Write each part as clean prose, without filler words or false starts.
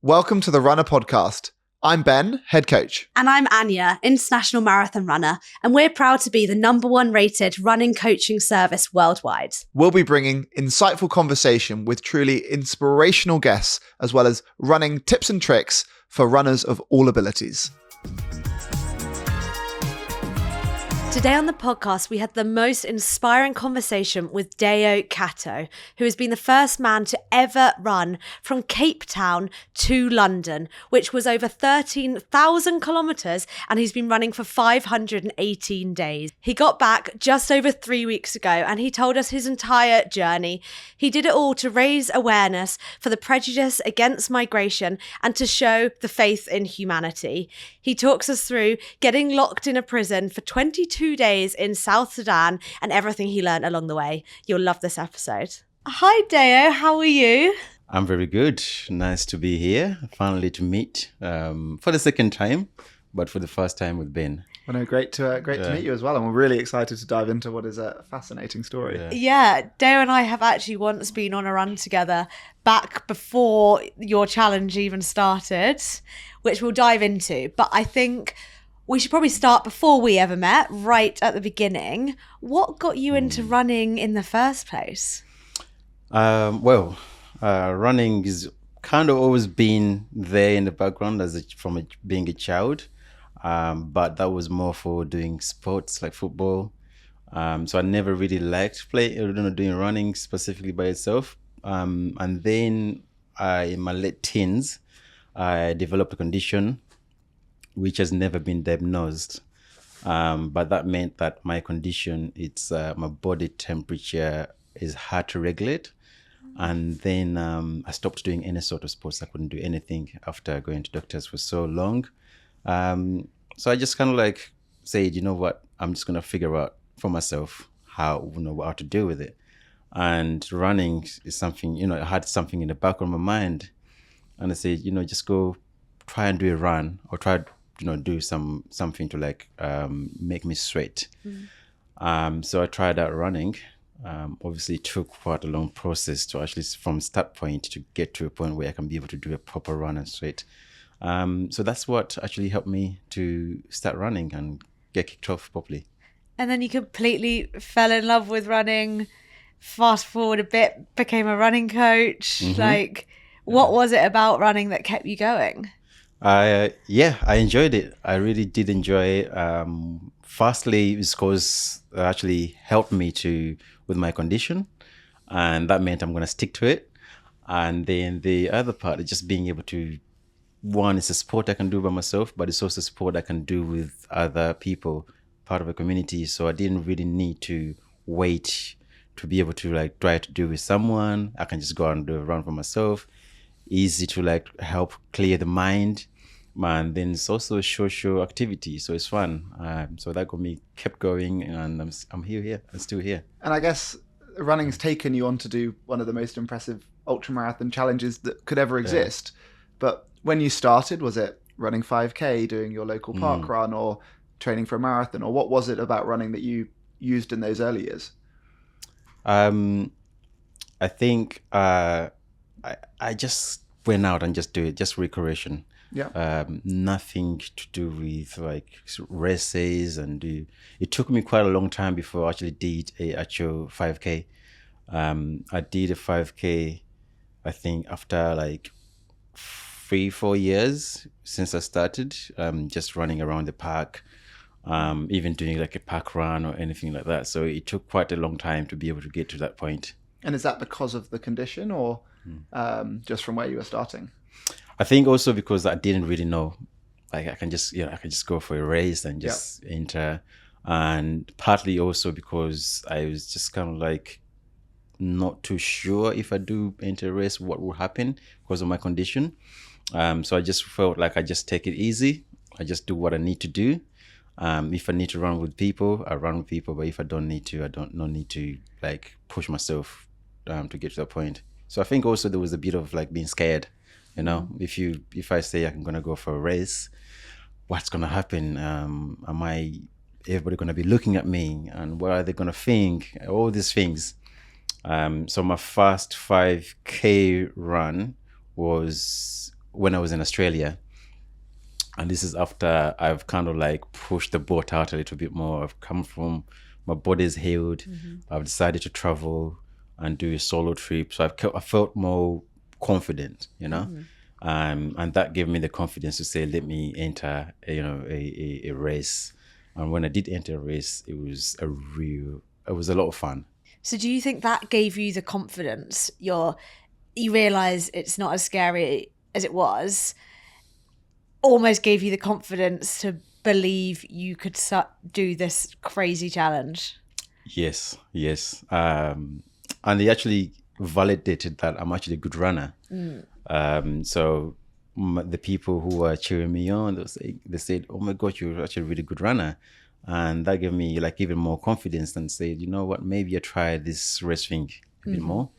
Welcome to the Runna Podcast. I'm Ben, head coach. And I'm Anya, international marathon runner, and we're proud to be the #1 rated running coaching service worldwide. We'll be bringing insightful conversation with truly inspirational guests, as well as running tips and tricks for runners of all abilities. Today on the podcast, we had the most inspiring conversation with Deo Kato, who has been the first man to ever run from Cape Town to London, which was over 13,000 kilometres, and he's been running for 518 days. He got back just over 3 weeks ago, and he told us his entire journey. He did it all to raise awareness for the prejudice against migration and to show the faith in humanity. He talks us through getting locked in a prison for 22 days in South Sudan and everything he learned along the way. You'll love this episode. Hi Deo, how are you? I'm very good. Nice to be here. Finally to meet for the second time, but for the first time with Ben. Well, no, great to meet you as well, and we're really excited to dive into what is a fascinating story. Yeah, Deo and I have actually once been on a run together back before your challenge even started, which we'll dive into. But I think we should probably start before we ever met, right at the beginning. What got you into running in the first place? Running is kind of always been there in the background from being a child. But that was more for doing sports like football. So I never really liked doing running specifically by itself. And then in my late teens, I developed a condition which has never been diagnosed. But that meant that my condition, it's my body temperature is hard to regulate. And then I stopped doing any sort of sports. I couldn't do anything after going to doctors for so long. So I just kind of like said, you know what, I'm just going to figure out for myself how to deal with it. And running is something, I had something in the back of my mind. And I said, just go try and do a run or try do something to make me sweat. So I tried out running. Obviously it took quite a long process to actually from start point to get to a point where I can be able to do a proper run and sweat. So that's what actually helped me to start running and get kicked off properly. And then you completely fell in love with running. Fast forward a bit, became a running coach. What was it about running that kept you going? I enjoyed it. I really did enjoy it. Firstly, it's because it actually helped me with my condition, and that meant I'm going to stick to it. And then the other part is just being able to, one, it's a sport I can do by myself, but it's also a sport I can do with other people, part of a community. So I didn't really need to wait to be able to try to do with someone. I can just go out and do a run for myself. Easy to help clear the mind, and then it's also a social activity, so it's fun. So that got me kept going, and I'm still here. And I guess running's taken you on to do one of the most impressive ultramarathon challenges that could ever exist. But when you started, was it running 5K, doing your local park run, or training for a marathon, or what was it about running that you used in those early years? I think I just went out and just do it, just recreation. Yeah. Nothing to do with races, and it took me quite a long time before I actually did a actual 5K. I did a 5K, I think after 3-4 years since I started, just running around the park, even doing a park run or anything like that. So it took quite a long time to be able to get to that point. And is that because of the condition, or just from where you were starting? I think also because I didn't really know, I can just go for a race and just enter, and partly also because I was just kind of not too sure if I do enter a race what will happen because of my condition. So I just felt I just take it easy. I just do what I need to do. If I need to run with people, I run with people. But if I don't need to, no need to push myself to get to that point. So I think also there was a bit of being scared. If I say I'm gonna go for a race, what's gonna happen? Am I everybody gonna be looking at me, and what are they gonna think? All these things. So my first 5K run was when I was in Australia. And this is after I've kind of like pushed the boat out a little bit more. I've come from, my body's healed. I've decided to travel and do a solo trip. So I felt more confident, you know, and that gave me the confidence to say, let me enter, a race. And when I did enter a race, it was a lot of fun. So do you think that gave you the confidence? You realise it's not as scary as it was, almost gave you the confidence to believe you could do this crazy challenge? Yes. And they actually validated that I'm actually a good runner. So the people who were cheering me on, they said, oh my God, you're actually a really good runner. And that gave me like even more confidence and said, you know what, maybe I try this race thing a bit more.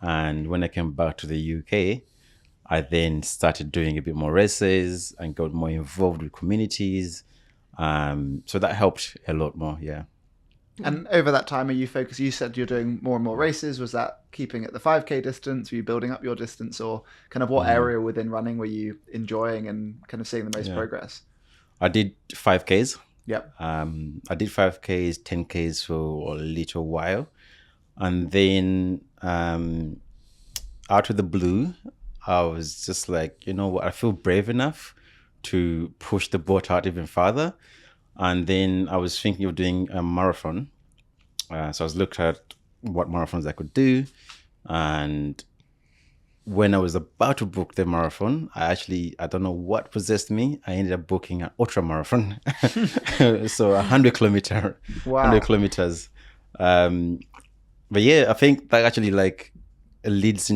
And when I came back to the UK, I then started doing a bit more races and got more involved with communities. So that helped a lot more, yeah. And over that time, are you focused? You said you're doing more and more races. Was that keeping at the 5K distance? Were you building up your distance, or kind of what area within running were you enjoying and kind of seeing the most progress? I did 5Ks. Yep. I did 5Ks, 10Ks for a little while. And then out of the blue, I was just like, you know what, I feel brave enough to push the boat out even farther. And then I was thinking of doing a marathon. So I was looking at what marathons I could do. And when I was about to book the marathon, I don't know what possessed me. I ended up booking an ultra marathon. So 100 kilometers. But yeah, I think that actually like leads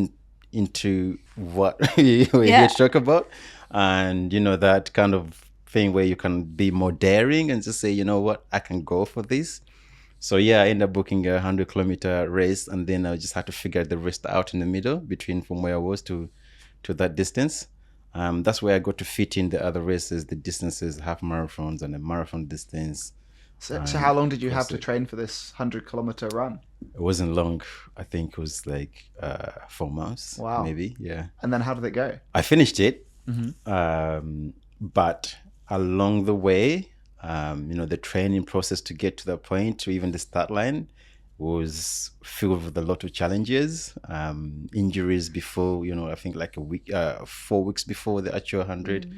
into what we're here to talk about. And, you know, that kind of thing where you can be more daring and just say, you know what, I can go for this. So yeah, I ended up booking a 100-kilometer race, and then I just had to figure the rest out in the middle between from where I was to that distance. That's where I got to fit in the other races, the distances, half marathons and a marathon distance. So how long did you have to train for this 100-kilometer run? It wasn't long. I think it was like 4 months. Wow. Maybe, yeah. And then how did it go? I finished it, but along the way, the training process to get to that point, to even the start line, was filled with a lot of challenges, injuries before, I think like 4 weeks before the actual 100.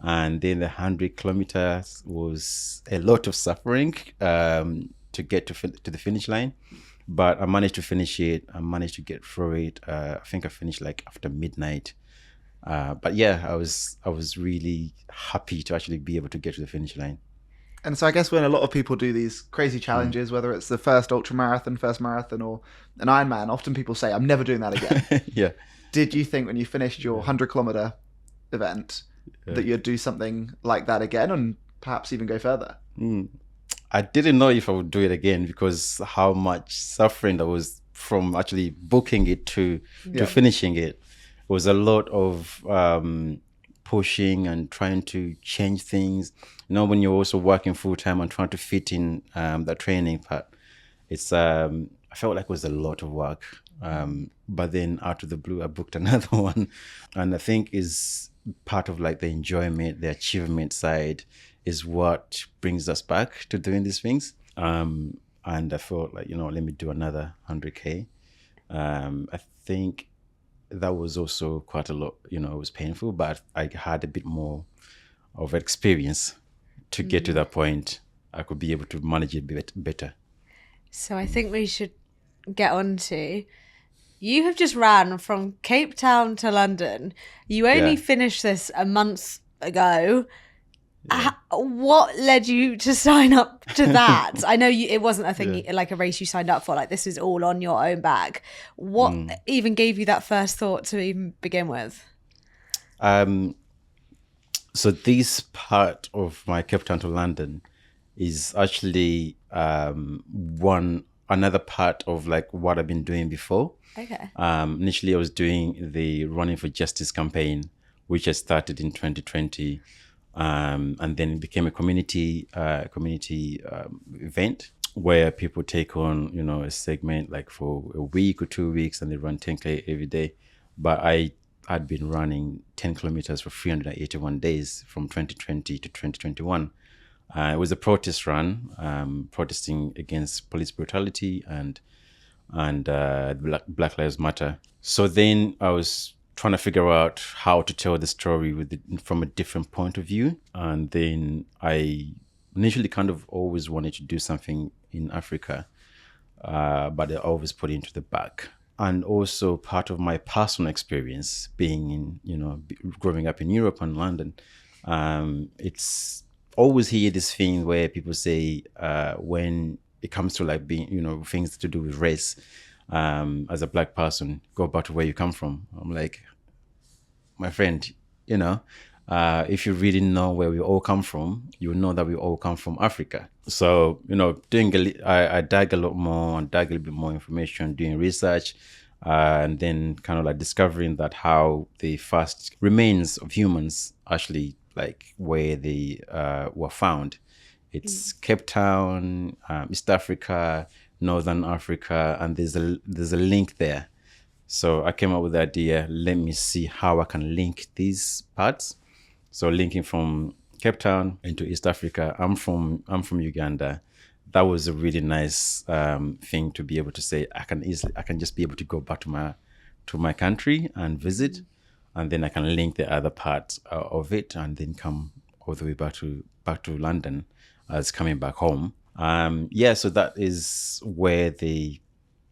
And then the 100 kilometers was a lot of suffering to get to the finish line. But I managed to finish it. I managed to get through it. I think I finished like after midnight. But yeah, I was really happy to actually be able to get to the finish line. And so I guess when a lot of people do these crazy challenges, whether it's the first ultramarathon, first marathon, or an Ironman, often people say, I'm never doing that again. Yeah. Did you think when you finished your 100-kilometer event that you'd do something like that again and perhaps even go further? I didn't know if I would do it again, because how much suffering there was from actually booking it to finishing it. It was a lot of pushing and trying to change things. When you're also working full time and trying to fit in the training part, it's I felt like it was a lot of work. But then out of the blue, I booked another one, and I think is part of like the enjoyment, the achievement side is what brings us back to doing these things. And I felt like, let me do another 100K. I think that was also quite a lot, it was painful, but I had a bit more of experience to get to that point. I could be able to manage it better. So I think we should get on to, you have just ran from Cape Town to London. You only finished this a month ago. Yeah. What led you to sign up to that? I know it wasn't a thing like a race you signed up for. Like, this is all on your own back. What even gave you that first thought to even begin with? So this part of my Cape Town to London is actually another part of like what I've been doing before. Okay. Initially, I was doing the Running for Justice campaign, which I started in 2020. And then it became a community event where people take on, a segment like for a week or 2 weeks, and they run 10K every day. But I I'd been running 10 kilometers for 381 days from 2020 to 2021. It was a protest run, protesting against police brutality and Black Lives Matter. So then I was trying to figure out how to tell the story from a different point of view. And then I initially kind of always wanted to do something in Africa, but I always put it into the back. And also part of my personal experience being growing up in Europe and London, it's always hear this thing where people say when it comes to like being, things to do with race, as a Black person, go back to where you come from. I'm like, my friend, if you really know where we all come from, you know that we all come from Africa. So, I dug a lot more and dug a little bit more information, doing research, and then kind of like discovering that how the first remains of humans actually like where they were found. It's Cape Town, East Africa, Northern Africa, and there's a link there. So I came up with the idea, let me see how I can link these parts. So linking from Cape Town into East Africa. I'm from Uganda. That was a really nice thing to be able to say. I can just be able to go back to my country and visit, and then I can link the other parts of it, and then come all the way back to London as coming back home. So that is where the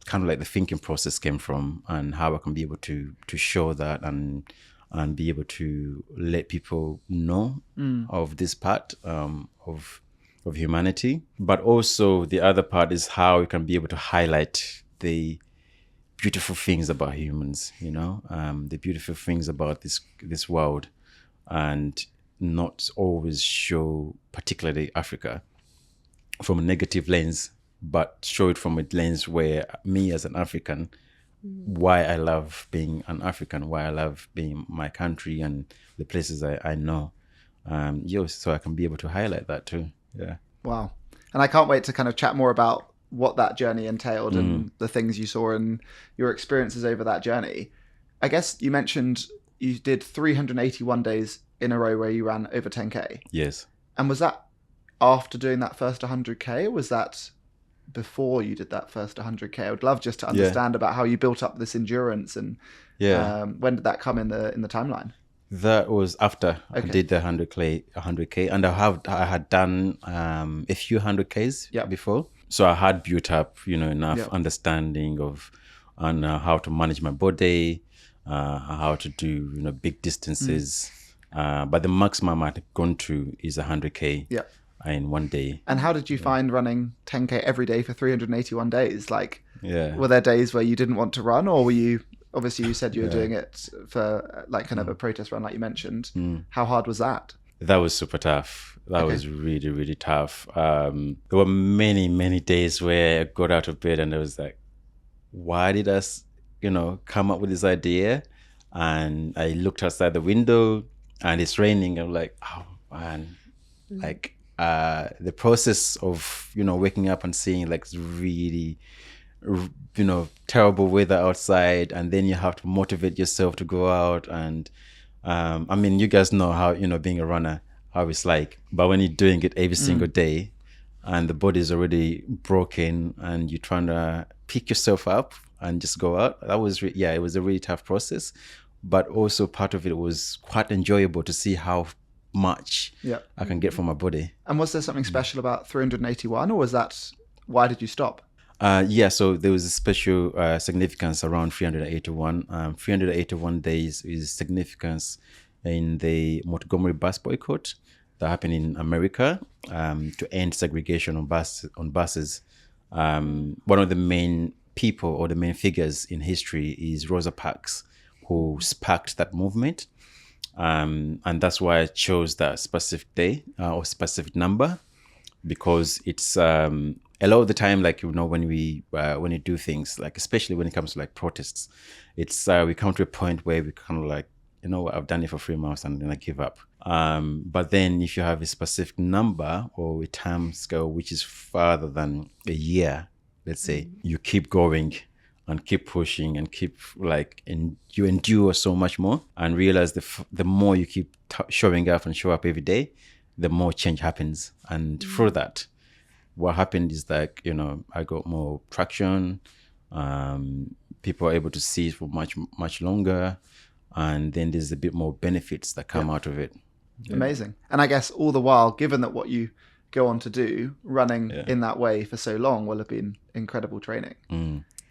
kind of like the thinking process came from, and how I can be able to show that and be able to let people know of this part of humanity. But also the other part is how we can be able to highlight the beautiful things about humans, the beautiful things about this world, and not always show particularly Africa from a negative lens, but show it from a lens where me as an African, why I love being an African, why I love being my country and the places I know. So I can be able to highlight that too. Yeah. Wow. And I can't wait to kind of chat more about what that journey entailed and the things you saw and your experiences over that journey. I guess you mentioned you did 381 days in a row where you ran over 10K. Yes. And was that after doing that first 100K, or was that before you did that first 100K? I would love just to understand about how you built up this endurance and when did that come in the timeline? That was after I did the 100K, and I had done a few 100Ks before. So I had built up, enough understanding of how to manage my body, how to do, big distances. But the maximum I'd gone to is 100K in one day. And how did you find running 10K every day for 381 days? Like, were there days where you didn't want to run, or were you, obviously you said you were doing it for like kind of a protest run like you mentioned. How hard was that? That was super tough. That was really, really tough. There were many, many days where I got out of bed and I was like, why did I, come up with this idea? And I looked outside the window and it's raining. I'm like, oh man, like the process of, waking up and seeing like really, terrible weather outside, and then you have to motivate yourself to go out. And you guys know how, being a runner, how it's like. But when you're doing it every single day and the body is already broken and you're trying to pick yourself up and just go out, that was, it was a really tough process. But also part of it was quite enjoyable to see how much I can get from my body. And was there something special about 381, or was that, why did you stop? So there was a special significance around 381. 381 days is significance in the Montgomery bus boycott that happened in America to end segregation on buses. One of the main people or the main figures in history is Rosa Parks, who sparked that movement. And that's why I chose that specific day or specific number, because it's a lot of the time, like, when you do things, like, especially when it comes to like protests, it's we come to a point where we kind of like, I've done it for 3 months and then I give up. But then if you have a specific number or a time scale which is farther than a year, let's say, you keep going and keep pushing and keep and you endure so much more, and realize the more you keep showing up and show up every day, the more change happens. And through that, what happened is like, I got more traction. People are able to see it for much longer, and then there's a bit more benefits that come out of it. Amazing. And I guess all the while, given that what you go on to do, running in that way for so long will have been incredible training.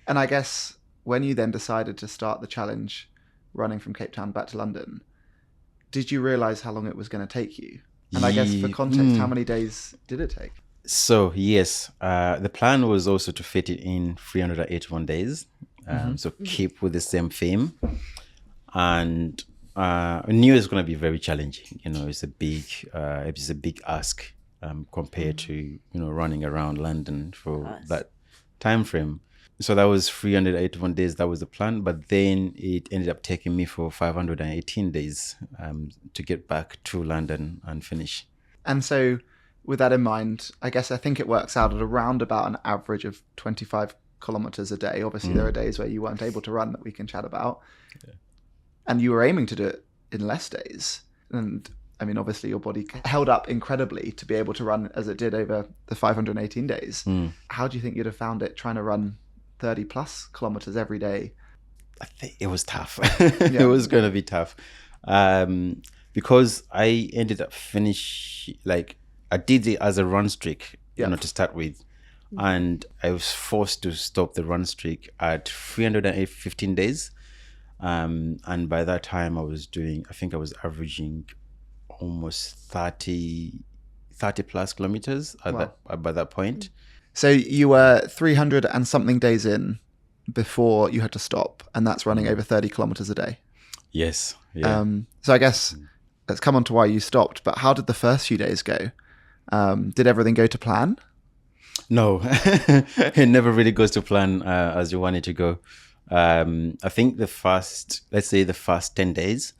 And I guess when you then decided to start the challenge running from Cape Town back to London, did you realize how long it was going to take you? And I guess for context, how many days did it take? So yes, the plan was also to fit it in 381 days. So keep with the same theme. And I knew it was going to be very challenging. It's a big ask compared to, running around London for that time frame. So that was 381 days. That was the plan. But then it ended up taking me for 518 days to get back to London and finish. And so with that in mind, I think it works out at around about an average of 25 kilometers a day. Obviously, there are days where you weren't able to run that we can chat about. Yeah. And you were aiming to do it in less days. And I mean, obviously, your body held up incredibly to be able to run as it did over the 518 days. How do you think you'd have found it trying to run 30 plus kilometers every day? I think it was tough. It was going to be tough. Because I ended up I did it as a run streak, to start with. And I was forced to stop the run streak at 315 days. And by that time I was averaging almost 30 plus kilometers by that point. So you were 300 and something days in before you had to stop, and that's running over 30 kilometers a day. Yes. Yeah. So I guess let's come on to why you stopped, but how did the first few days go? Did everything go to plan? No, it never really goes to plan as you want it to go. I think the first 10 days,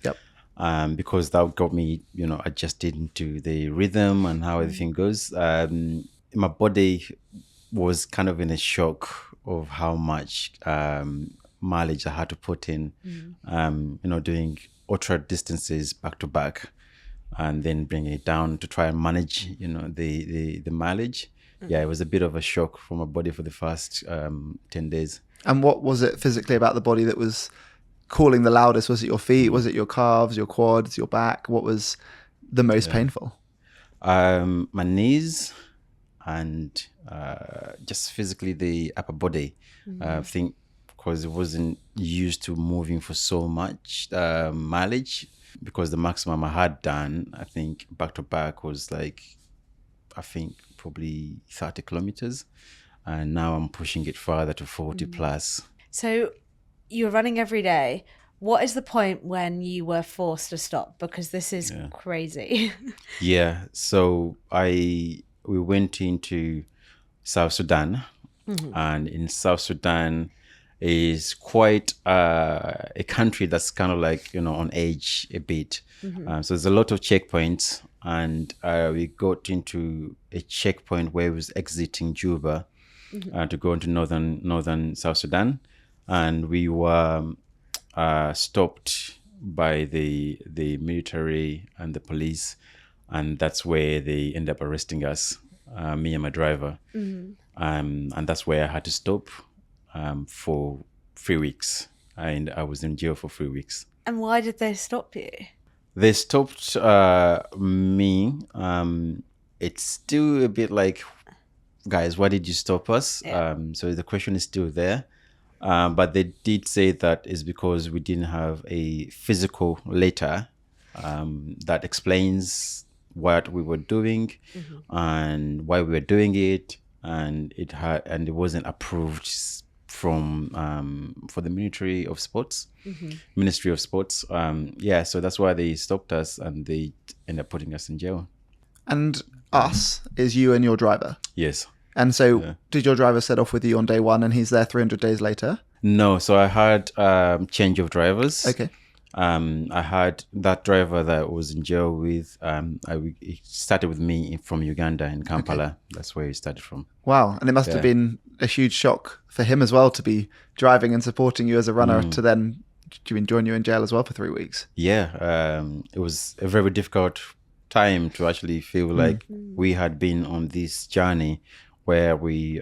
because that got me, adjusted to the rhythm and how everything goes. My body was kind of in a shock of how much mileage I had to put in, doing ultra distances back to back, and then bringing it down to try and manage, the mileage. Yeah, it was a bit of a shock for my body for the first 10 days. And what was it physically about the body that was calling the loudest? Was it your feet? Was it your calves, your quads, your back? What was the most painful? My knees and just physically the upper body. I think because it wasn't used to moving for so much mileage, because the maximum I had done, I think back to back was probably 30 kilometers. And now I'm pushing it further to 40 plus. So you're running every day. What is the point when you were forced to stop? Because this is crazy. So we went into South Sudan. And in South Sudan is quite a country that's kind of on edge a bit. So there's a lot of checkpoints. And we got into a checkpoint where we was exiting Juba to go into northern South Sudan, and we were stopped by the military and the police, and that's where they end up arresting us, me and my driver, and that's where I had to stop for 3 weeks, and I was in jail for 3 weeks. And why did they stop you? They stopped me. It's still a bit like, guys, why did you stop us? So the question is still there. But they did say that is because we didn't have a physical letter that explains what we were doing and why we were doing it, and it wasn't approved for the Ministry of Sports. So that's why they stopped us, and they ended up putting us in jail. And us is you and your driver? Yes. And so did your driver set off with you on day one and he's there 300 days later? No, so I had change of drivers. Okay. I had that driver that I was in jail with. He started with me from Uganda in Kampala. Okay. That's where he started from. Wow. And it must have been a huge shock for him as well to be driving and supporting you as a runner to then join you in jail as well for 3 weeks. Yeah, it was a very difficult time to actually feel like we had been on this journey where we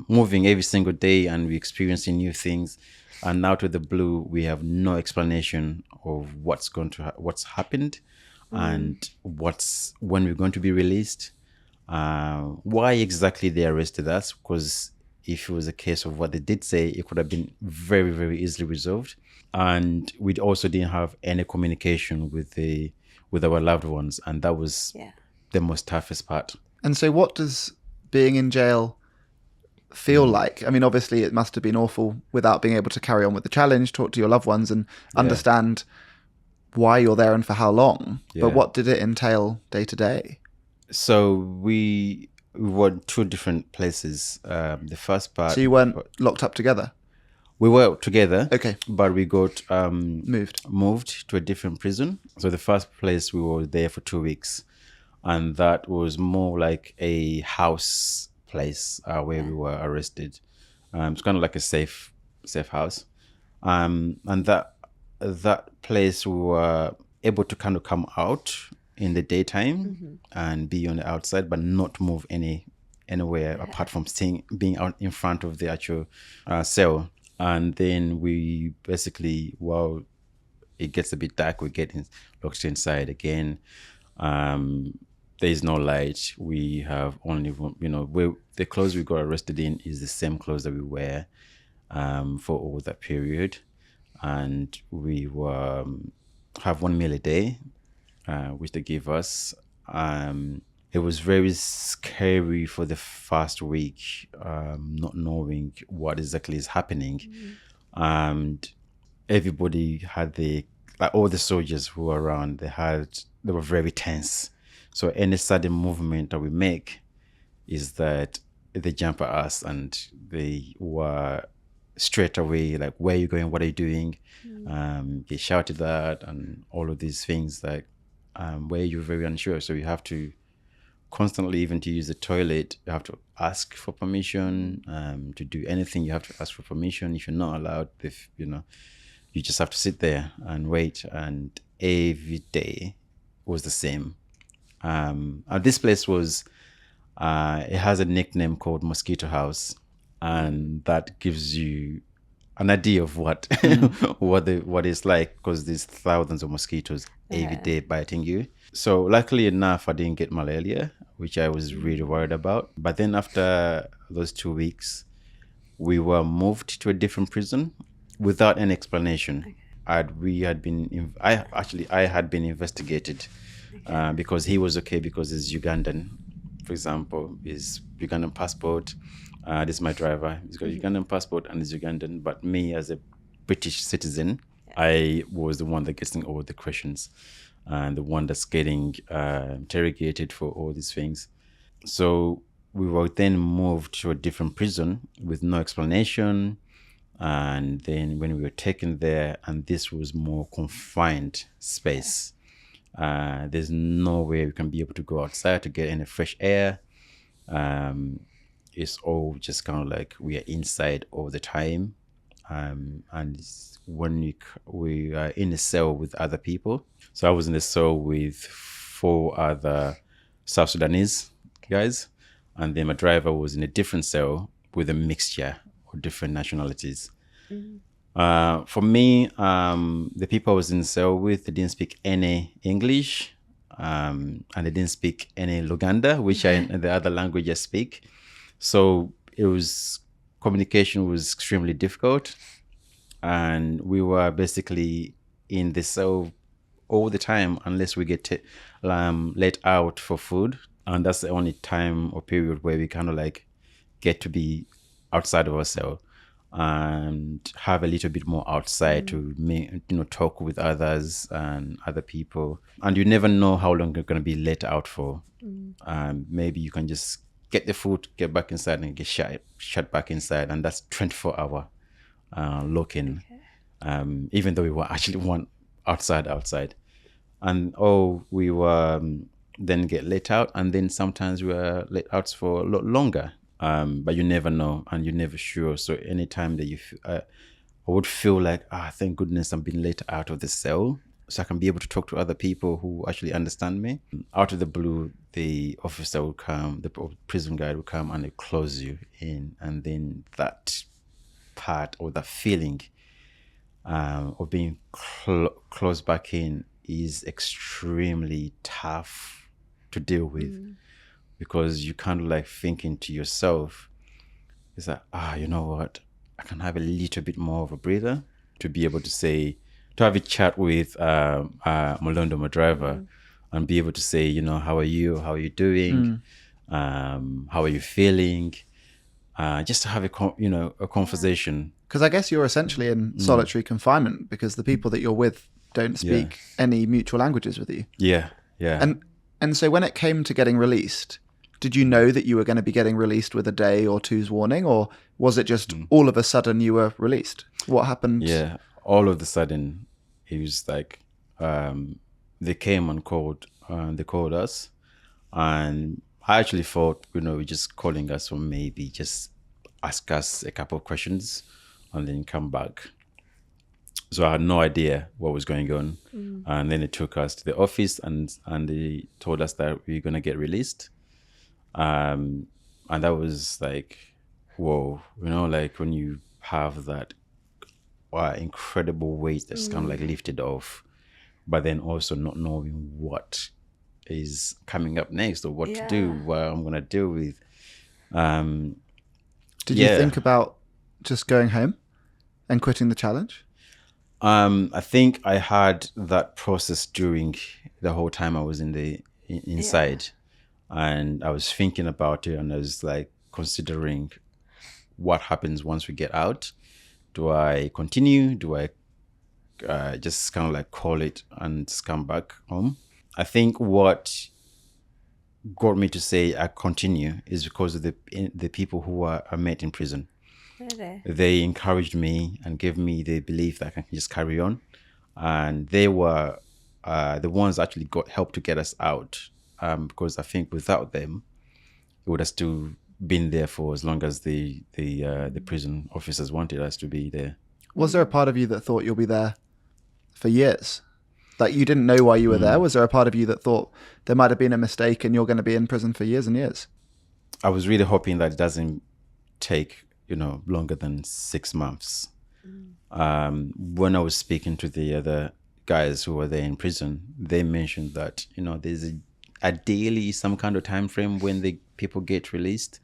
moving every single day and we experiencing new things, and out of the blue we have no explanation of what's happened and when we're going to be released, why exactly they arrested us, because if it was a case of what they did say, it could have been very, very easily resolved. And we also didn't have any communication with our loved ones, and that was the most toughest part. And so what does being in jail feel like? I mean, obviously it must have been awful without being able to carry on with the challenge, talk to your loved ones and understand why you're there and for how long. But what did it entail day to day? So we were 2 different places. The first part... So you weren't locked up together? We were together. Okay. But we got moved to a different prison. So the first place we were there for 2 weeks. And that was more like a house place where we were arrested. It's kind of like a safe house. And that place we were able to kind of come out in the daytime and be on the outside, but not move anywhere apart from being out in front of the actual cell. And then we basically, while it gets a bit dark, we get locked inside again. There is no light. We have only, the clothes we got arrested in is the same clothes that we wear for all that period. And we were have 1 meal a day, which they give us. It was very scary for the first week, not knowing what exactly is happening. And everybody had all the soldiers who were around, they were very tense. So any sudden movement that we make is that they jump at us, and they were straight away like, where are you going? What are you doing? They shouted that and all of these things, like where you're very unsure. So you have to constantly, even to use the toilet, you have to ask for permission. To do anything, you have to ask for permission. If you're not allowed, you just have to sit there and wait. And every day was the same. This place was, it has a nickname called Mosquito House, and that gives you an idea of what what it's like, because there's thousands of mosquitoes every day biting you. So luckily enough, I didn't get malaria, which I was really worried about. But then after those 2 weeks, we were moved to a different prison without any explanation. I had been investigated because he was okay because he's Ugandan. For example, his Ugandan passport. This is my driver. He's got a Ugandan passport and he's Ugandan. But me, as a British citizen, I was the one that gets in all the questions and the one that's getting interrogated for all these things. So we were then moved to a different prison with no explanation. And then when we were taken there, and this was more confined space, there's no way we can be able to go outside to get any fresh air. It's all just kind of like we are inside all the time. And when we are in a cell with other people. So I was in a cell with 4 other South Sudanese guys. And then my driver was in a different cell with a mixture of different nationalities. For me, the people I was in the cell with, they didn't speak any English. And they didn't speak any Luganda, which the other language I speak. So communication was extremely difficult. And we were basically in the cell all the time unless we get let out for food. And that's the only time or period where we kind of like get to be outside of our cell and have a little bit more outside to talk with others and other people. And you never know how long you're going to be let out for. Maybe you can just get the food, get back inside and get shut back inside. And that's 24-hour lock-in. Even though we were actually one outside. And we were then get let out. And then sometimes we were let out for a lot longer. But you never know, and you're never sure. So anytime that I would feel like, thank goodness I'm being let out of the cell, so I can be able to talk to other people who actually understand me. Out of the blue, the officer would come, the prison guard would come, and they close you in, and then that part or that feeling of being closed back in is extremely tough to deal with, because you kind of like thinking to yourself, is that, you know what, I can have a little bit more of a breather to be able to say, to have a chat with Molondo, my driver, and be able to say, you know, how are you? How are you doing? How are you feeling? Just to have a conversation. Because I guess you're essentially in solitary confinement because the people that you're with don't speak any mutual languages with you. Yeah. And so when it came to getting released, did you know that you were going to be getting released with a day or two's warning, or was it just all of a sudden you were released? What happened? Yeah, all of a sudden it was like they came and called. They called us, and I actually thought, just calling us or maybe just ask us a couple of questions and then come back. So I had no idea what was going on. And then they took us to the office and they told us that we were going to get released. And that was like, whoa, like when you have that incredible weight that's kind of like lifted off, but then also not knowing what is coming up next or what to do, what I'm going to deal with. Did you think about just going home and quitting the challenge? I think I had that process during the whole time I was inside, and I was thinking about it, and I was like considering what happens once we get out. Do I continue? Do I just kind of like call it and just come back home? I think what got me to say I continue is because of the people who I met in prison. Really? They encouraged me and gave me the belief that I can just carry on. And they were the ones that actually helped to get us out. Because I think without them, it would have still been there for as long as the prison officers wanted us to be there. Was there a part of you that thought you'll be there for years? Like you didn't know why you were there? Was there a part of you that thought there might have been a mistake and you're going to be in prison for years and years? I was really hoping that it doesn't take longer than 6 months. When I was speaking to the other guys who were there in prison, they mentioned that there's ideally some kind of time frame when the people get released,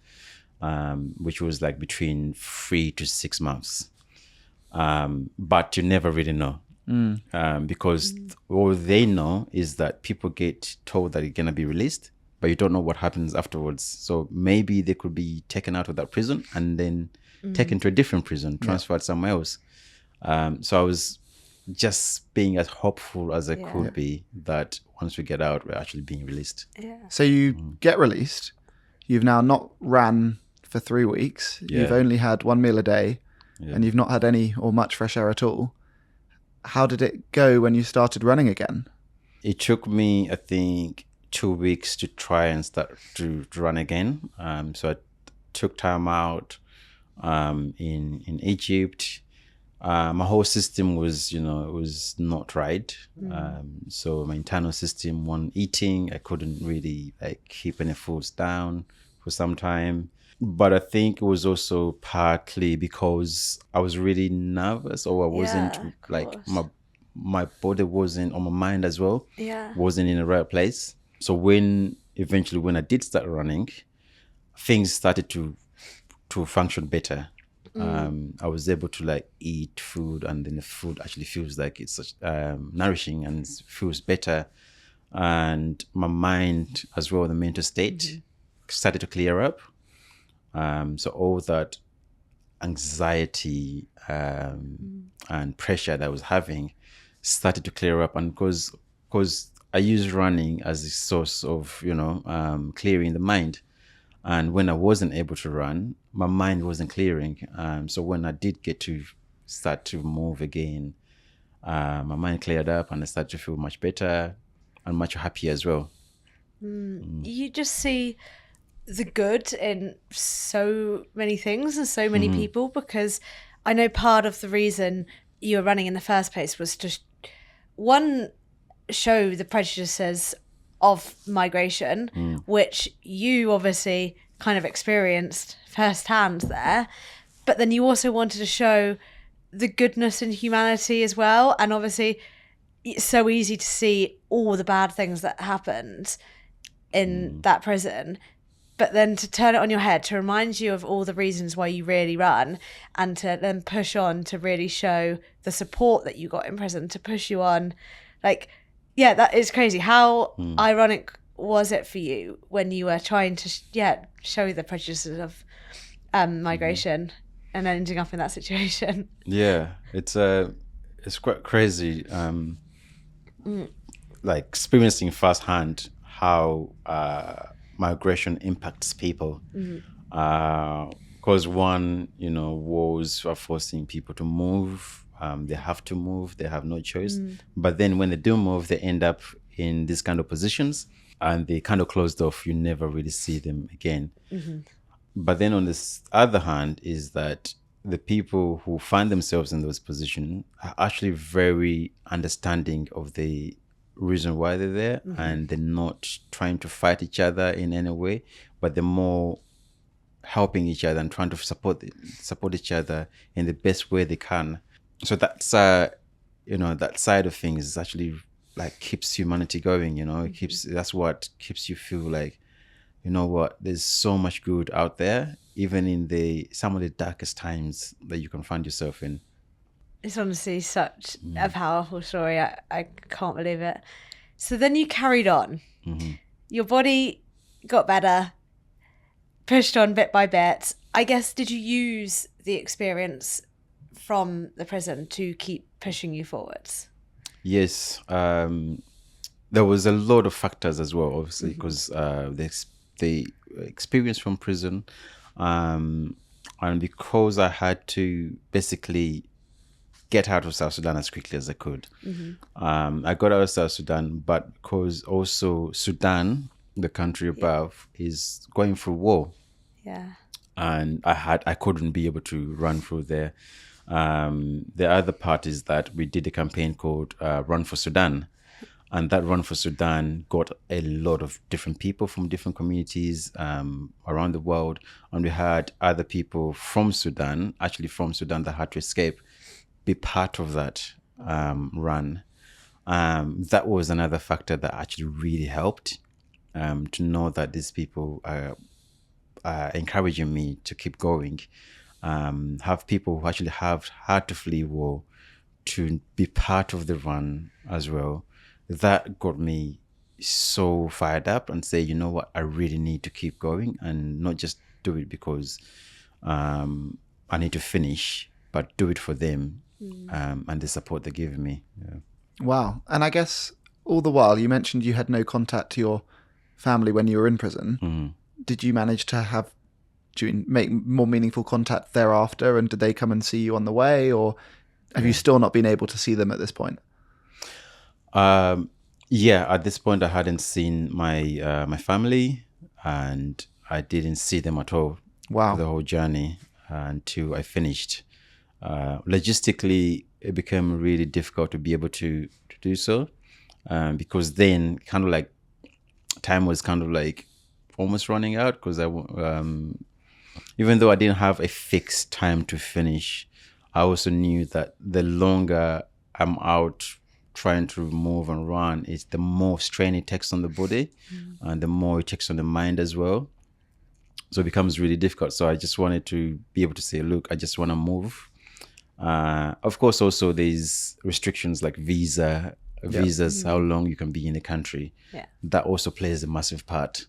which was like between 3 to 6 months. But you never really know, because all they know is that people get told that they're gonna be released, but you don't know what happens afterwards. So maybe they could be taken out of that prison and then taken to a different prison, transferred somewhere else. So I was just being as hopeful as I could be that once we get out, we're actually being released. Yeah. So you get released. You've now not ran for 3 weeks. Yeah. You've only had 1 meal a day, and you've not had any or much fresh air at all. How did it go when you started running again? It took me, I think, 2 weeks to try and start to run again. So I took time out in Egypt. My whole system was, it was not right. So my internal system, one eating, I couldn't really keep any foods down for some time. But I think it was also partly because I was really nervous, or I wasn't my body wasn't, or my mind as well, wasn't in the right place. So when I did start running, things started to function better. I was able to eat food, and then the food actually feels like it's nourishing and feels better. And my mind as well, the mental state started to clear up. So all that anxiety and pressure that I was having started to clear up. And because I use running as a source of, clearing the mind. And when I wasn't able to run, my mind wasn't clearing. So when I did get to start to move again, my mind cleared up and I started to feel much better and much happier as well. You just see the good in so many things and so many people, because I know part of the reason you were running in the first place was to show the prejudices of migration, which you obviously kind of experienced firsthand there, but then you also wanted to show the goodness in humanity as well. And obviously it's so easy to see all the bad things that happened in that prison, but then to turn it on your head, to remind you of all the reasons why you really run, and to then push on to really show the support that you got in prison to push you on. Like, yeah, that is crazy. How ironic was it for you when you were trying to show the prejudices of migration and ending up in that situation? Yeah, it's quite crazy. Like experiencing firsthand how migration impacts people. Because one, wars are forcing people to move. They have to move. They have no choice. But then when they do move, they end up in these kind of positions, and they kind of closed off. You never really see them again. But then on this other hand is that the people who find themselves in those positions are actually very understanding of the reason why they're there, and they're not trying to fight each other in any way, but they're more helping each other and trying to support each other in the best way they can. So that's that side of things is actually like keeps humanity going. That's what keeps you feel like, there's so much good out there, even in some of the darkest times that you can find yourself in. It's honestly such a powerful story. I can't believe it. So then you carried on. Your body got better, pushed on bit by bit. I guess, did you use the experience from the prison to keep pushing you forwards? Yes. There was a lot of factors as well, obviously, because the experience from prison, and because I had to basically get out of South Sudan as quickly as I could. I got out of South Sudan, but because also Sudan, the country above, is going through war. Yeah. And I couldn't be able to run through there. The other part is that we did a campaign called Run for Sudan. And that Run for Sudan got a lot of different people from different communities around the world. And we had other people from Sudan that had to escape, be part of that run. That was another factor that actually really helped, to know that these people are encouraging me to keep going. Have people who actually have had to flee war to be part of the run as well. That got me so fired up and say, you know what, I really need to keep going, and not just do it because I need to finish, but do it for them. And the support they're giving me. Yeah. Wow. And I guess all the while, you mentioned you had no contact to your family when you were in prison. Did you manage to make more meaningful contact thereafter? And did they come and see you on the way? Or have you still not been able to see them at this point? Yeah, at this point, I hadn't seen my family, and I didn't see them at all. Wow. For the whole journey until I finished. Logistically, it became really difficult to be able to do so, because then kind of like time was kind of like almost running out, because even though I didn't have a fixed time to finish, I also knew that the longer I'm out trying to move and run, it's the more strain it takes on the body, and the more it takes on the mind as well. So it becomes really difficult. So I just wanted to be able to say, look, I just want to move. Of course, also there's restrictions like visas, how long you can be in the country. Yeah. That also plays a massive part.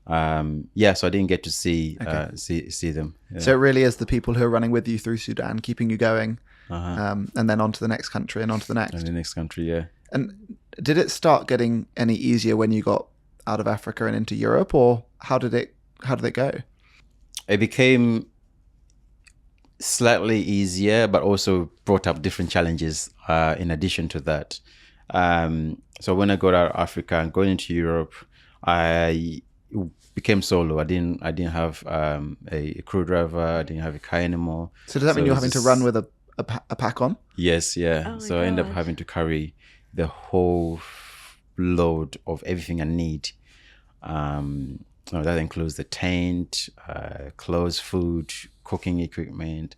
So I didn't get to see them. Yeah. So it really is the people who are running with you through Sudan, keeping you going, and then on to the next country and on to the next. And the next country, yeah. And did it start getting any easier when you got out of Africa and into Europe, or how did it go? It became slightly easier, but also brought up different challenges in addition to that. So when I got out of Africa and going into Europe, became solo. I didn't have a crew driver. I didn't have a car anymore. So does that mean you're having to run with a pack on? Yes, yeah. Oh my So I end up gosh. having to carry the whole load of everything I need. That includes the tent, clothes, food, cooking equipment,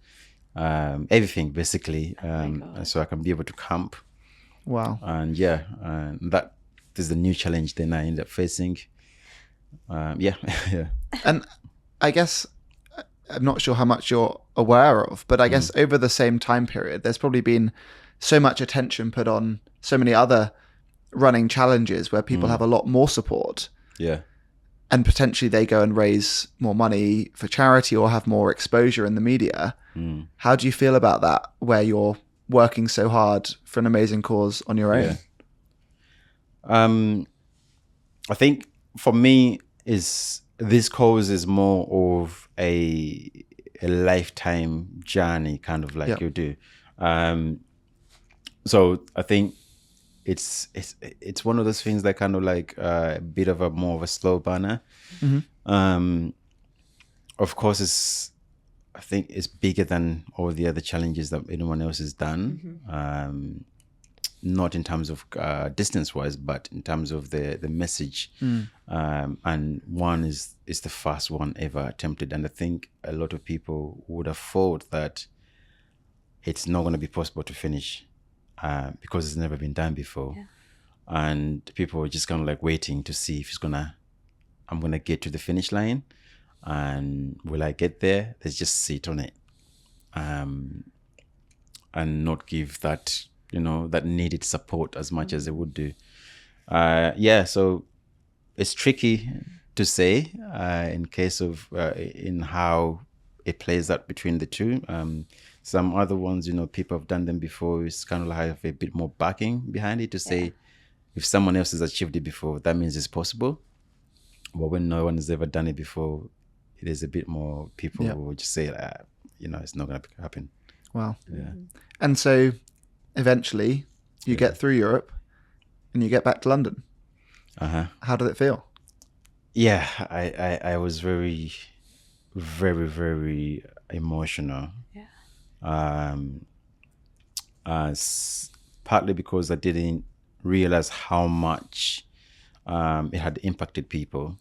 everything basically. So I can be able to camp. Wow. And that is the new challenge then I end up facing. Yeah. And I guess, I'm not sure how much you're aware of, but I guess over the same time period, there's probably been so much attention put on so many other running challenges where people have a lot more support. Yeah. And potentially they go and raise more money for charity or have more exposure in the media. How do you feel about that, where you're working so hard for an amazing cause on your own? Yeah. I think for me, this cause is more of a lifetime journey, kind of like you do. So I think it's one of those things that kind of like a bit of more of a slow burner. Of course, I think it's bigger than all the other challenges that anyone else has done. Not in terms of distance wise, but in terms of the message. And one is the first one ever attempted. And I think a lot of people would have thought that it's not going to be possible to finish because it's never been done before. And people were just kind of like waiting to see if I'm going to get to the finish line. And will I get there? Let's just sit on it. And not give that, that needed support as much as they would do. So it's tricky to say in case of in how it plays out between the two. Some other ones, people have done them before. It's kind of like have a bit more backing behind it to say if someone else has achieved it before, that means it's possible. But when no one has ever done it before, it is a bit more people who will just say, it's not going to happen. Wow. Yeah. And so eventually you get through Europe and you get back to London. How did it feel? Yeah, I was very, very, very emotional. Partly because I didn't realize how much it had impacted people.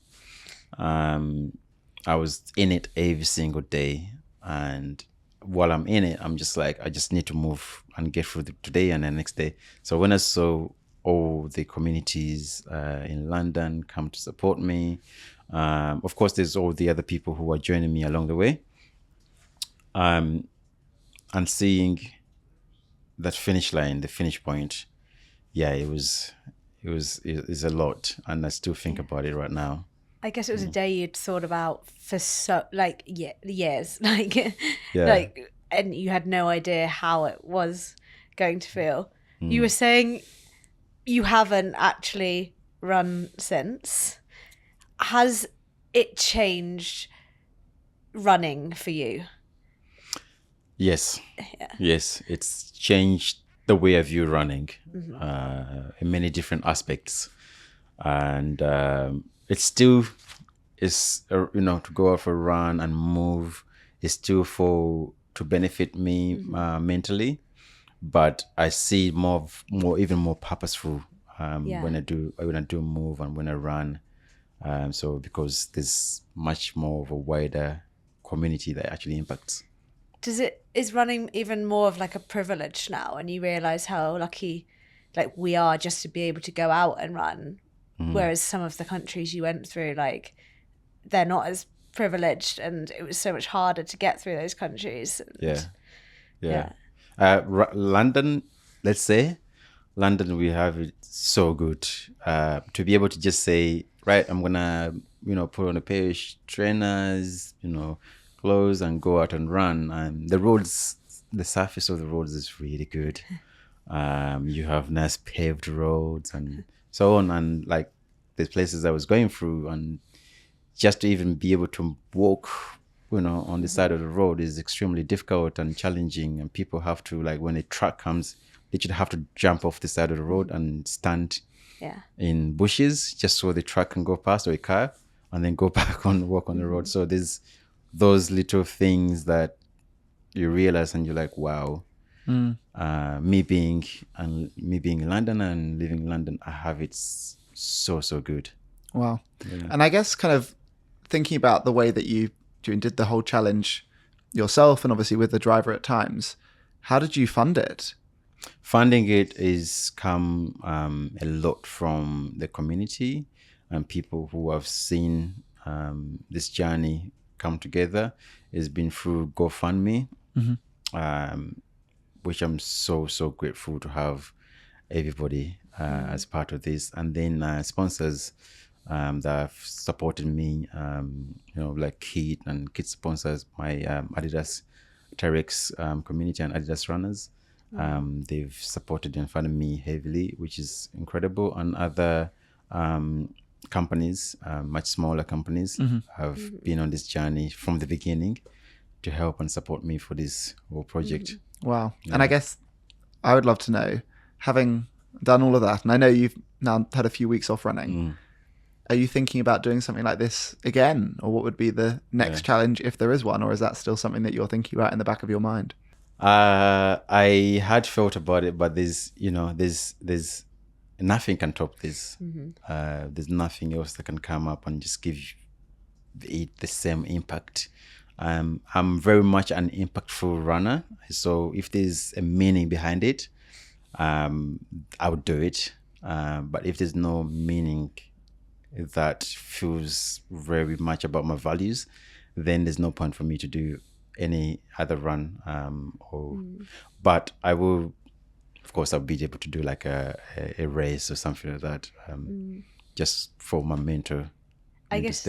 I was in it every single day, and while I'm in it, I'm just like, I just need to move and get through today and the next day. So when I saw all the communities in London come to support me, of course, there's all the other people who are joining me along the way, and seeing that finish line, the finish point, it was a lot, and I still think about it right now. I guess it was a day you'd thought about for years, and you had no idea how it was going to feel. You were saying you haven't actually run since. Has it changed running for you? Yes. Yes, it's changed the way I view running in many different aspects, and it still is, to go out for a run and move is still to benefit me mentally, but I see even more purposeful when I do move and when I run. So because there's much more of a wider community that actually impacts. Is running even more of like a privilege now, and you realize how lucky we are just to be able to go out and run? Whereas some of the countries you went through, they're not as privileged, and it was so much harder to get through those countries. London, let's say, we have it so good to be able to just say, right, I'm gonna, put on a pair of trainers, clothes and go out and run. And the surface of the roads is really good. You have nice paved roads and so on, and the places I was going through, and just to even be able to walk, on the side of the road is extremely difficult and challenging. And people have to, when a truck comes, they should have to jump off the side of the road and stand in bushes just so the truck can go past, or a car. and then go back on walk on the road. So there's those little things that you realize and you're like, wow. Me being in London and living in London, I have it so good. Wow. Yeah. And I guess kind of thinking about the way that you did the whole challenge yourself, and obviously with the driver at times, how did you fund it? Funding it is come a lot from the community and people who have seen this journey come together. It's been through GoFundMe, which I'm so grateful to have everybody as part of this. And then sponsors that have supported me, like Kid sponsors my Adidas Terrex community and Adidas runners. They've supported and funded me heavily, which is incredible. And other companies, much smaller companies, have been on this journey from the beginning to help and support me for this whole project. Wow. Yeah. And I guess I would love to know, having done all of that, and I know you've now had a few weeks off running, are you thinking about doing something like this again? Or what would be the next challenge if there is one? Or is that still something that you're thinking about in the back of your mind? I had thought about it, but there's nothing can top this. There's nothing else that can come up and just give it the same impact. I'm very much an impactful runner. So if there's a meaning behind it, I would do it. But if there's no meaning that feels very much about my values, then there's no point for me to do any other run. But I will, of course, I'll be able to do like a race or something like that, just for my mental. I guess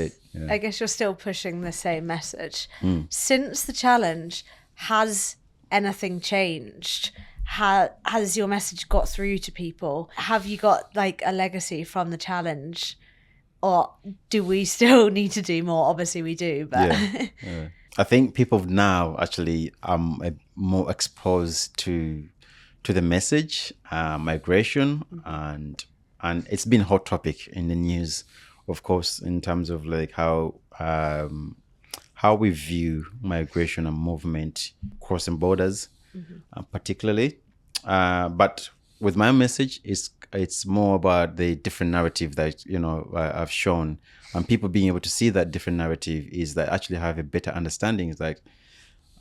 you're still pushing the same message. Since the challenge, has anything changed? Has your message got through to people? Have you got like a legacy from the challenge? Or do we still need to do more? Obviously we do, but... Yeah. I think people now actually are more exposed to the message, migration, and it's been a hot topic in the news, of course, in terms of like how we view migration and movement crossing borders, particularly. But with my message, it's more about the different narrative that I've shown, and people being able to see that different narrative is that actually have a better understanding. It's like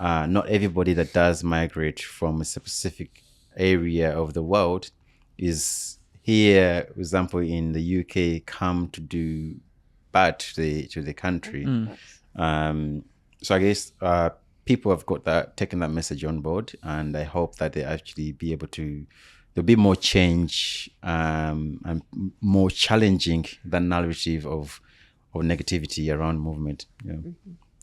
not everybody that does migrate from a specific area of the world is here, for example, in the UK, come to do bad to the country. So I guess people have taken that message on board, and I hope that they actually be able to. There'll be more change and more challenging than narrative of negativity around movement,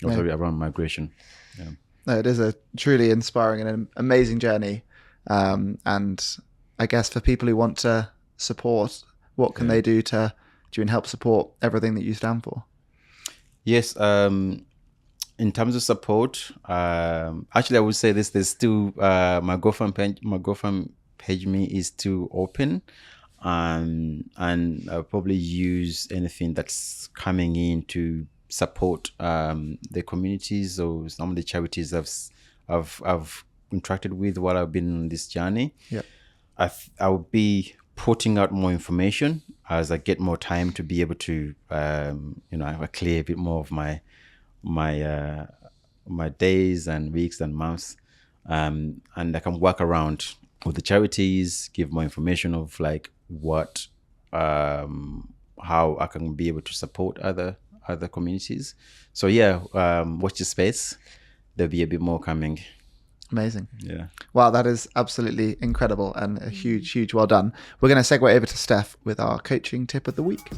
around migration. Yeah. No, it is a truly inspiring and an amazing journey. And I guess for people who want to support, what can they do to help support everything that you stand for? Yes. In terms of support, actually, I would say this: there's still my GoFundMe page me is still open, and I'll probably use anything that's coming in to support the communities or some of the charities I've interacted with while I've been on this journey. Yeah, I will be putting out more information as I get more time to be able to clear a bit more of my days and weeks and months, and I can work around with the charities, give more information of like what, how I can be able to support other communities. So watch the space. There'll be a bit more coming. Amazing. Yeah. Wow, that is absolutely incredible and a huge well done. We're going to segue over to Steph with our coaching tip of the week.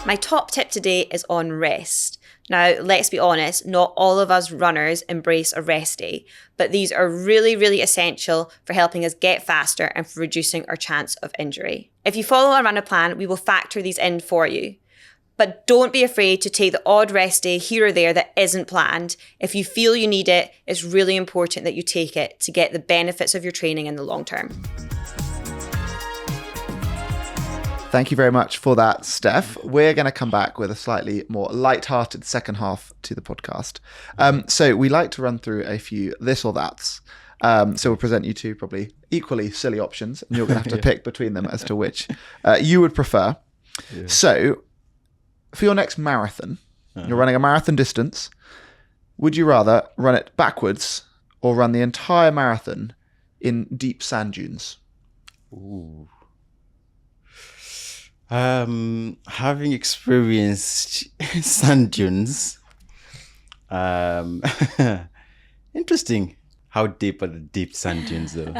My top tip today is on rest. Now, let's be honest, not all of us runners embrace a rest day, but these are really, really essential for helping us get faster and for reducing our chance of injury. If you follow our Runna plan, we will factor these in for you. But don't be afraid to take the odd rest day here or there that isn't planned. If you feel you need it, it's really important that you take it to get the benefits of your training in the long term. Thank you very much for that, Steph. We're going to come back with a slightly more light-hearted second half to the podcast. So we like to run through a few this or that's. So we'll present you two probably equally silly options, and you're going to have to pick between them as to which you would prefer. Yeah. So for your next marathon, you're running a marathon distance. Would you rather run it backwards or run the entire marathon in deep sand dunes? Ooh. Having experienced sand dunes, interesting. How deep are the deep sand dunes, though?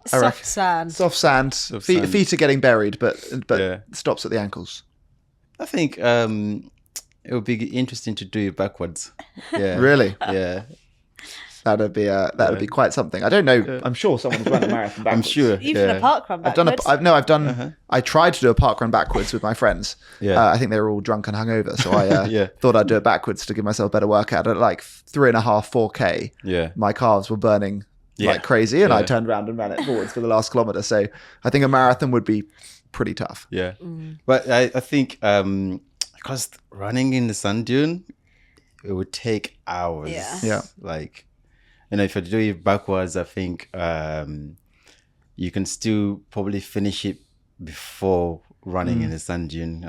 Soft sand. Soft sand. Feet are getting buried, but stops at the ankles. I think it would be interesting to do it backwards. Yeah. Really? Yeah. That'd be quite something. I don't know. I'm sure someone's run a marathon backwards. I'm sure. Even a park run backwards. I've done. I tried to do a park run backwards with my friends. Yeah. I think they were all drunk and hungover, so I thought I'd do it backwards to give myself a better workout. At like 3.5, 4K, my calves were burning like crazy, and I turned around and ran it forwards for the last kilometer. So I think a marathon would be pretty tough. Yeah. But I think because running in the sand dune, it would take hours. Yeah. Like, if you do it backwards, I think you can still probably finish it before running in the sand dune.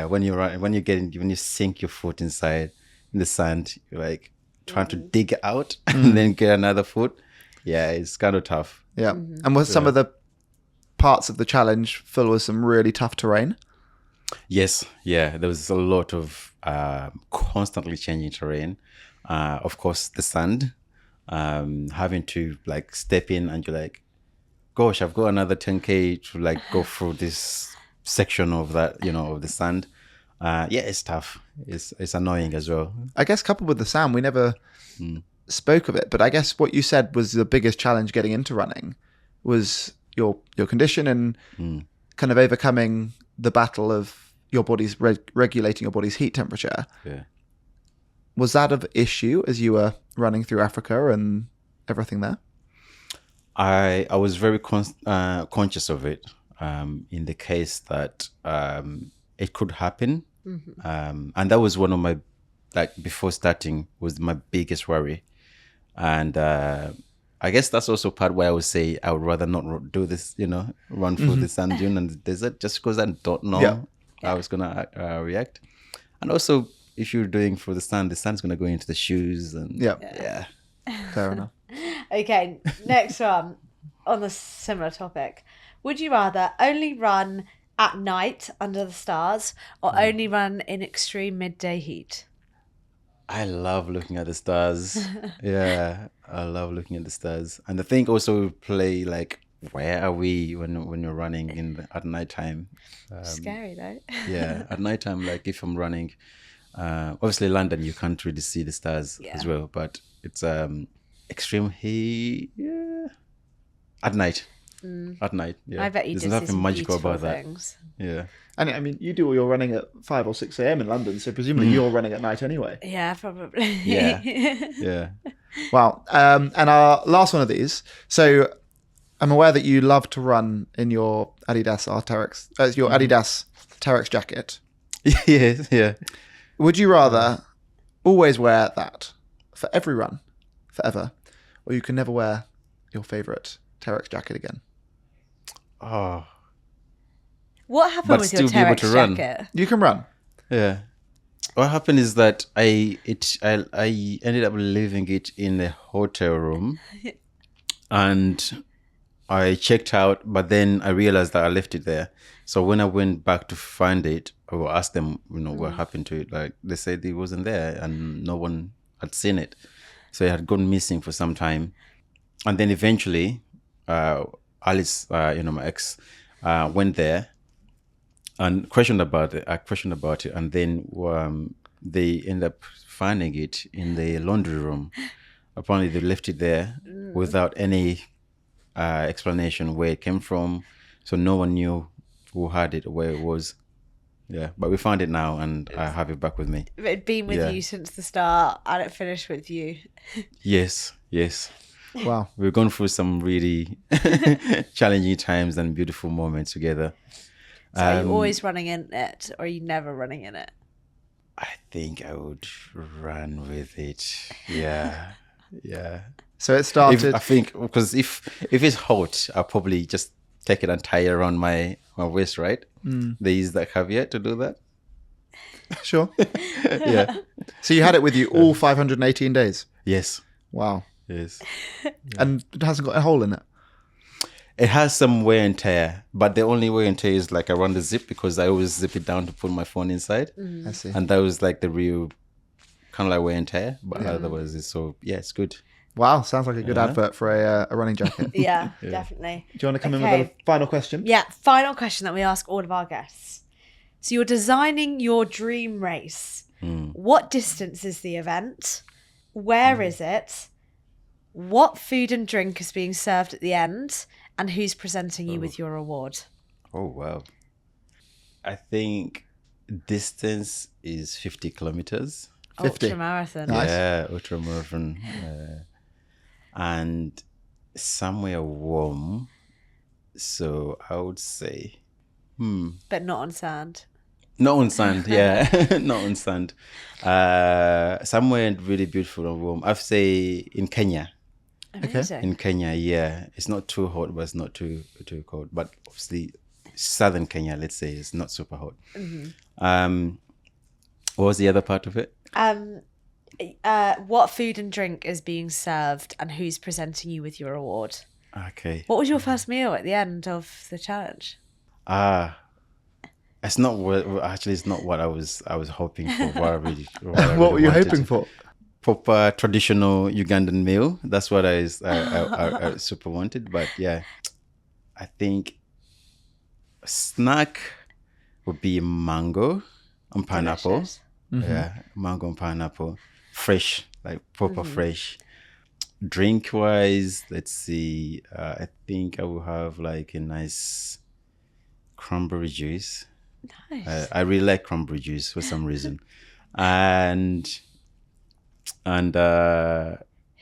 When you sink your foot inside in the sand, you're like trying to dig out and then get another foot. Yeah, it's kind of tough. Yeah. And was some of the parts of the challenge filled with some really tough terrain? Yes. Yeah. There was a lot of constantly changing terrain. Of course, the sand. Having to like step in and you're like, gosh, I've got another 10K to like go through this section of that, of the sand. It's tough. It's annoying as well. I guess coupled with the sand, we never spoke of it, but I guess what you said was the biggest challenge getting into running was your condition and kind of overcoming the battle of your body's regulating your body's heat temperature. Yeah. Was that an issue as you were running through Africa and everything there? I was very conscious of it in the case that it could happen. And that was one of my, before starting, was my biggest worry. And I guess that's also part where I would say I would rather not do this, run through the sand dune and the desert just because I don't know how I was going to react. And also, if you're doing for the sand's going to go into the shoes and yeah. Fair enough. Okay, next one on the similar topic. Would you rather only run at night under the stars or only run in extreme midday heat? I love looking at the stars. Yeah, I love looking at the stars. And the thing also play where are we when you're running at nighttime? Scary though. Yeah, at nighttime, if I'm running. Obviously London you can't really see the stars as well, but it's extreme heat at night. I bet you there's nothing magical about things. That. And I mean, you do all your running at 5 or 6 a.m. in London, so presumably you're running at night anyway. Yeah, probably. Yeah. Wow. And our last one of these. So I'm aware that you love to run in your Adidas Terrex, your Adidas Terrex jacket. Yeah. Would you rather always wear that for every run, forever, or you can never wear your favourite Terrex jacket again? Oh. What happened with your Terrex jacket? You can run. Yeah. What happened is that I ended up leaving it in the hotel room, and I checked out, but then I realized that I left it there. So when I went back to find it, I will ask them, what happened to it. They said it wasn't there and no one had seen it. So it had gone missing for some time. And then eventually, Alice, my ex, went there and questioned about it. And then they ended up finding it in the laundry room. Apparently they left it there without any explanation where it came from. So no one knew who had it or where it was. Yeah, but we found it now and I have it back with me. It'd been with you since the start and it finished with you. Yes. Wow. We've gone through some really challenging times and beautiful moments together. So are you always running in it, or are you never running in it? I think I would run with it. Yeah. Yeah. So it started. I think because if it's hot, I'll probably just take it and tie it around my waist, right? They use that caveat to do that. Sure. Yeah. So you had it with you all 518 days? Yes. Wow. Yes. And it hasn't got a hole in it? It has some wear and tear, but the only wear and tear is like around the zip, because I always zip it down to put my phone inside. I see. And that was like the real kind of like wear and tear. But otherwise, it's good. Wow, sounds like a good advert for a running jacket. Yeah, definitely. Do you want to come in with a final question? Yeah, final question that we ask all of our guests. So you're designing your dream race. What distance is the event? Where is it? What food and drink is being served at the end? And who's presenting you with your award? Oh, wow. I think distance is 50 kilometers. 50. Ultra marathon. Nice. Yeah, ultra marathon. And somewhere warm. So I would say, But not on sand. not on sand. Yeah, not on sand. Somewhere really beautiful and warm. I'd say in Kenya. Amazing. In Kenya, yeah. It's not too hot, but it's not too cold. But obviously, southern Kenya, let's say, is not super hot. What was the other part of it? What food and drink is being served and who's presenting you with your award? Okay. What was your first meal at the end of the challenge? It's not it's not what I was hoping for. What were you hoping for? Proper traditional Ugandan meal. That's what I super wanted. But yeah, I think a snack would be mango and pineapple. Delicious. Yeah, mango and pineapple. Fresh, like proper fresh. Drink wise, let's see. I think I will have like a nice cranberry juice. Nice. I really like cranberry juice for some reason. And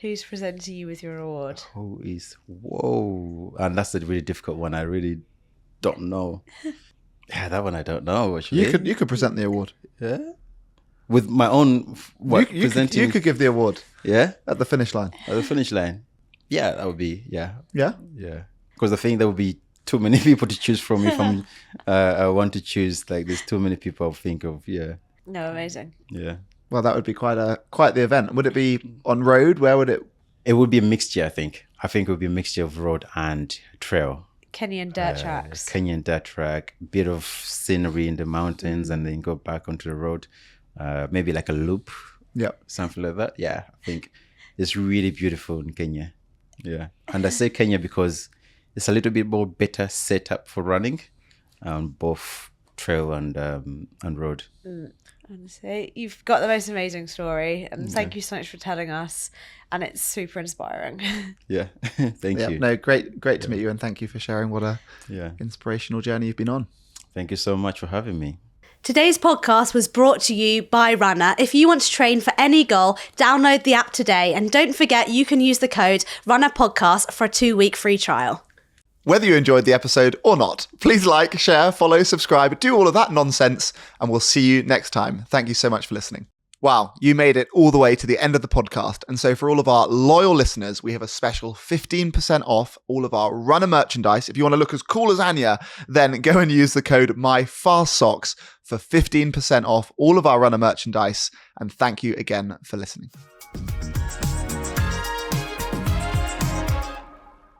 Who's presenting you with your award? and that's a really difficult one. I really don't know. Yeah, that one I don't know actually. You could present the award. Yeah, with my own presenting. You could give the award. Yeah, At the finish line. at the finish line. Yeah, that would be Yeah? because I think there would be too many people to choose from if I want to choose. Like there's too many people I'll think of. Yeah, No, amazing. yeah. Well, that would be quite the event. Would it be on road? Where would it? It would be a mixture. I think it would be a mixture of road and trail. Kenyan dirt tracks. Kenyan dirt track, bit of scenery in the mountains, and then go back onto the road. Maybe like a loop, Yeah. something like that. Yeah, I think it's really beautiful in Kenya. Yeah, and I say Kenya because it's a little bit more better set up for running on both trail and road. Honestly, you've got the most amazing story, and thank you so much for telling us. And it's super inspiring. Yeah, thank Yeah. you. No, great to meet you, and thank you for sharing what a inspirational journey you've been on. Thank you so much for having me. Today's podcast was brought to you by Runna. If you want to train for any goal, download the app today, and don't forget you can use the code Runna Podcast for a 2-week free trial. Whether you enjoyed the episode or not, please like, share, follow, subscribe, do all of that nonsense, and we'll see you next time. Thank you so much for listening. Wow, you made it all the way to the end of the podcast. And so for all of our loyal listeners, we have a special 15% off all of our Runner merchandise. If you want to look as cool as Anya, then go and use the code MyFastSocks for 15% off all of our Runner merchandise. And thank you again for listening.